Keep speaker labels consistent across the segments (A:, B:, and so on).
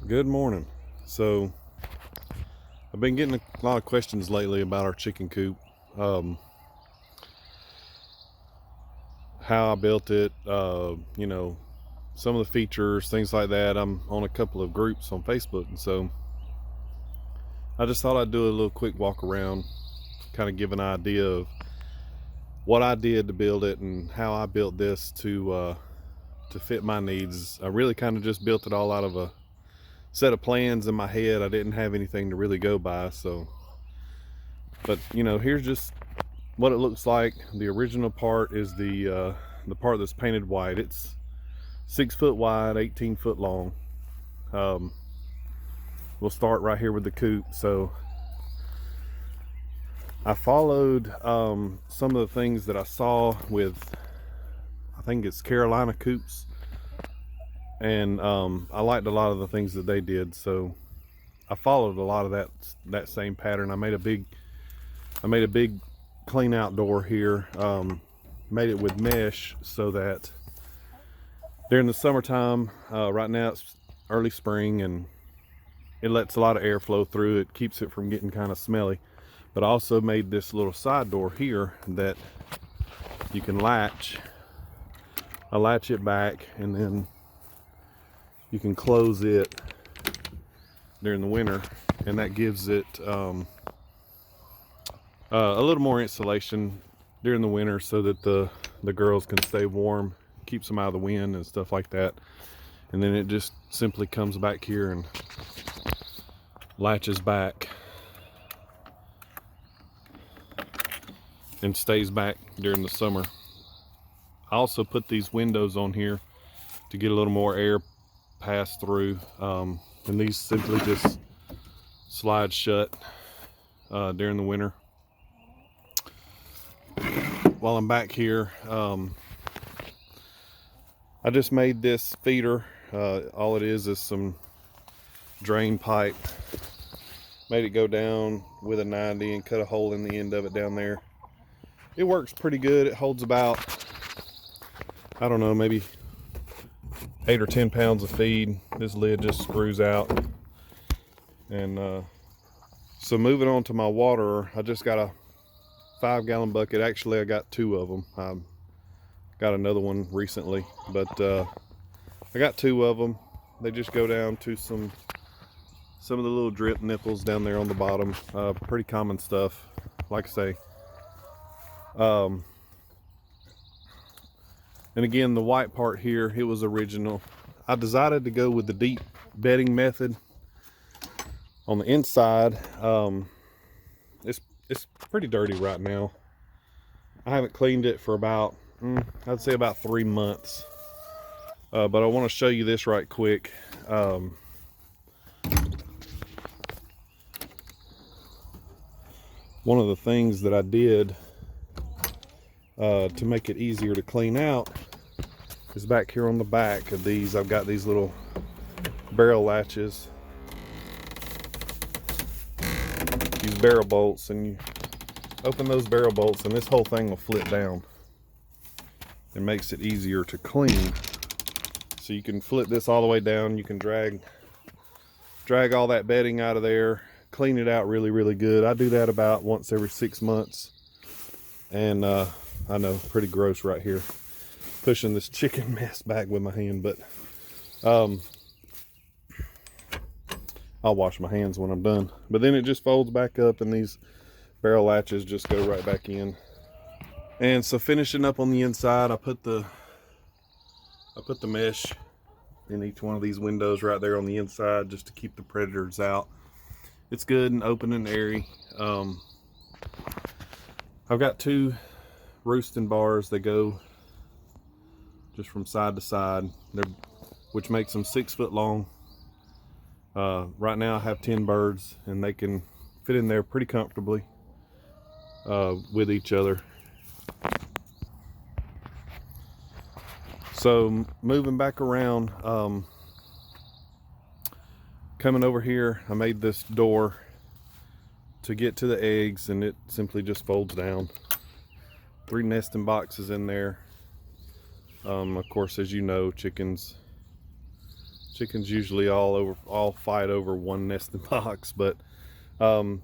A: Good morning. So I've been getting a lot of questions lately about our chicken coop, how I built it, some of the features, things like that. I'm on a couple of groups on Facebook, and so I just thought I'd do a little quick walk around, kind of give an idea of what I did to build it and how I built this to fit my needs. I really kind of just built it all out of a set of plans in my head. I didn't have anything to really go by, but here's just what it looks like. The original part is the part that's painted white. It's 6 foot wide, 18 foot long. We'll start right here with the coop. So I followed some of the things that I saw with, I think it's Carolina coops, and I liked a lot of the things that they did, so I followed a lot of that same pattern. I made a big clean out door here, made it with mesh so that during the summertime, right now it's early spring and it lets a lot of air flow through. It keeps it from getting kind of smelly. But I also made this little side door here that you can latch. I latch it back and then you can close it during the winter, and that gives it a little more insulation during the winter so that the girls can stay warm, keeps them out of the wind and stuff like that. And then it just simply comes back here and latches back and stays back during the summer. I also put these windows on here to get a little more air pass through, and these simply just slide shut during the winter. While I'm back here, I just made this feeder. All it is some drain pipe. Made it go down with a 90 and cut a hole in the end of it down there. It works pretty good. It holds about, I don't know, maybe 8 or 10 pounds of feed. This lid just screws out. And so moving on to my water, I just got a 5-gallon bucket. Actually, I got 2 of them. I got another one recently, but I got 2 of them. They just go down to some of the little drip nipples down there on the bottom. Pretty common stuff, like I say. And again, the white part here, it was original. I decided to go with the deep bedding method on the inside. It's pretty dirty right now. I haven't cleaned it for about, I'd say about 3 months. But I want to show you this right quick. One of the things that I did to make it easier to clean out is back here on the back of these. I've got these little barrel latches, these barrel bolts, and you open those barrel bolts and this whole thing will flip down. It makes it easier to clean. So you can flip this all the way down. You can drag all that bedding out of there, clean it out really good. I do that about once every 6 months. And I know, pretty gross right here, pushing this chicken mess back with my hand, but I'll wash my hands when I'm done. But then it just folds back up and these barrel latches just go right back in. And so finishing up on the inside, I put the mesh in each one of these windows right there on the inside just to keep the predators out. It's good and open and airy. I've got 2 roosting bars. They go just from side to side, which makes them 6 foot long. Right now I have 10 birds and they can fit in there pretty comfortably with each other. So moving back around, coming over here, I made this door to get to the eggs, and it simply just folds down. 3 nesting boxes in there. Of course, as you know, chickens Chickens usually all fight over one nesting box, but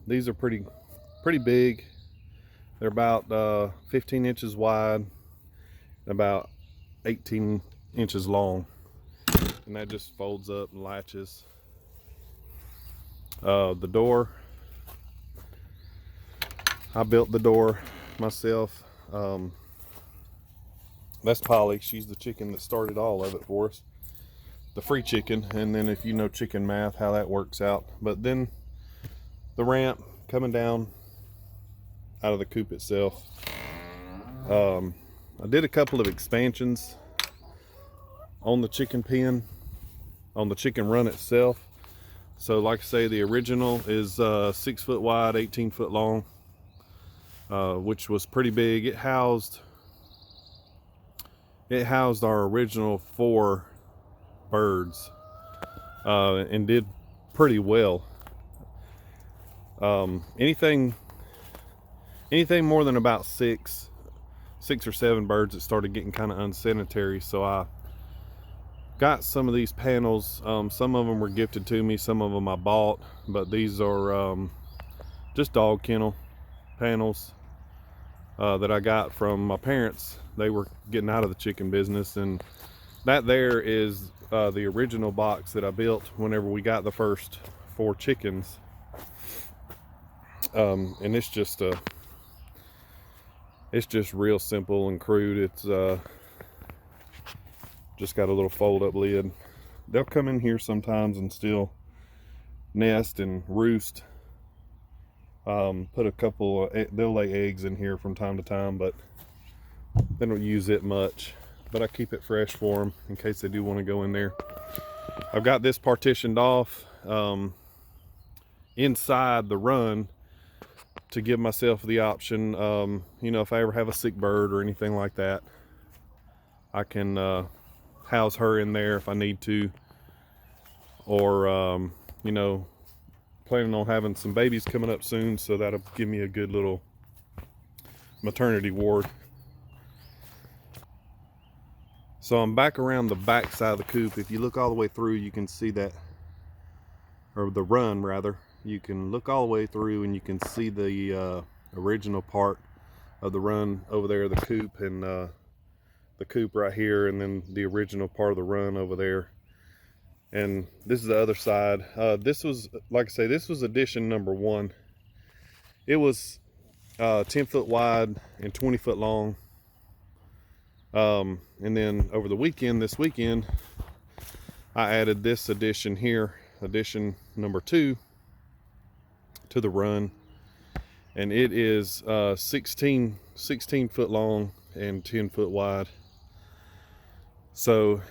A: these are pretty big. They're about 15 inches wide, about 18 inches long, and that just folds up and latches. The door, I built the door myself. That's Polly. She's the chicken that started all of it for us, the free chicken. And then if you know chicken math, how that works out. But then the ramp coming down out of the coop itself. I did a couple of expansions on the chicken pen, on the chicken run itself. So like I say, the original is 6 foot wide, 18 foot long, which was pretty big. It housed our original 4 birds, and did pretty well. Anything more than about 6 or 7 birds, it started getting kind of unsanitary. So I got some of these panels. Some of them were gifted to me, some of them I bought, but these are just dog kennel panels that I got from my parents. They were getting out of the chicken business, and that there is the original box that I built whenever we got the first 4 chickens. And it's just real simple and crude. It's just got a little fold up lid. They'll come in here sometimes and still nest and roost. Put a couple they'll lay eggs in here from time to time, but they don't use it much. But I keep it fresh for them in case they do want to go in there. I've got this partitioned off inside the run to give myself the option, you know, if I ever have a sick bird or anything like that, I can house her in there if I need to. Or you know, planning on having some babies coming up soon, so that'll give me a good little maternity ward. So I'm back around the back side of the coop. If you look all the way through, you can see that, or the run rather, you can look all the way through and you can see the original part of the run over there, the coop, and the coop right here, and then the original part of the run over there. And this is the other side. This was, like I say, this was addition number 1. It was 10 foot wide and 20 foot long. And then over the weekend, this weekend, I added this addition here, addition number 2, to the run. And it is 16 foot long and 10 foot wide. So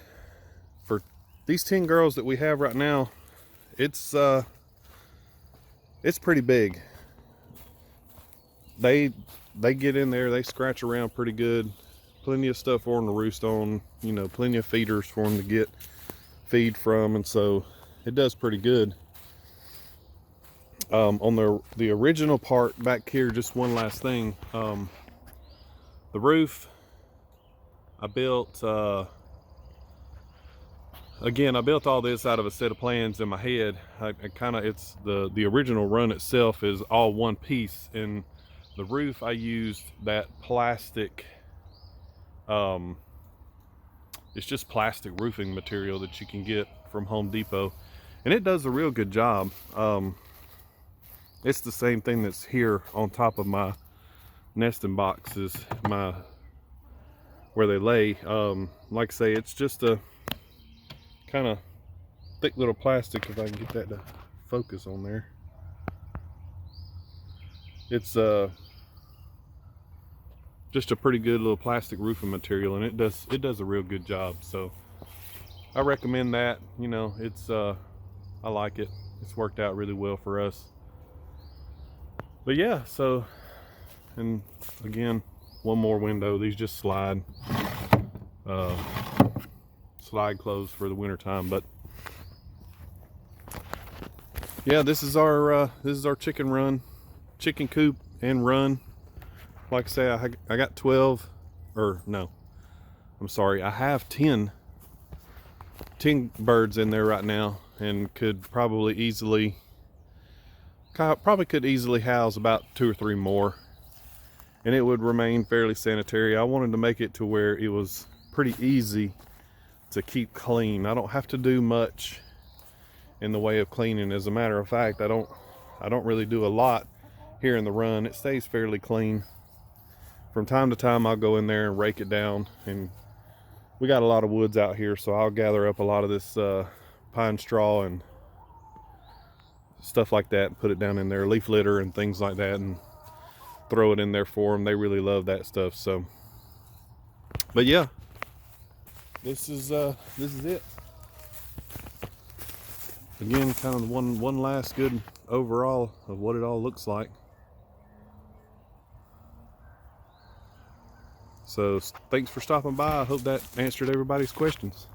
A: for these 10 girls that we have right now, it's pretty big. They get in there, they scratch around pretty good. Plenty of stuff for them to roost on, you know, plenty of feeders for them to get feed from, and so it does pretty good. On the original part back here, just one last thing, the roof I built, again, I built all this out of a set of plans in my head. It's the original run itself is all one piece, and the roof I used that plastic, it's just plastic roofing material that you can get from Home Depot, and it does a real good job. It's the same thing that's here on top of my nesting boxes, where they lay. Like I say, it's just a kind of thick little plastic, if I can get that to focus on there. It's just a pretty good little plastic roofing material, and it does a real good job. So I recommend that. You know, it's I like it. It's worked out really well for us. But yeah, so, and again, one more window. These just slide closed for the winter time. But yeah, this is our chicken coop and run. Like I say, I got 12, or no, I'm sorry, I have 10 10 birds in there right now, and could probably could easily house about 2 or 3 more, and it would remain fairly sanitary. I wanted to make it to where it was pretty easy to keep clean. I don't have to do much in the way of cleaning. As a matter of fact, I don't really do a lot here in the run. It stays fairly clean. From time to time I'll go in there and rake it down, and we got a lot of woods out here, so I'll gather up a lot of this pine straw and stuff like that and put it down in there, leaf litter and things like that, and throw it in there for them. They really love that stuff. So, but yeah, this is it. Again, kind of one last good overall of what it all looks like. So thanks for stopping by. I hope that answered everybody's questions.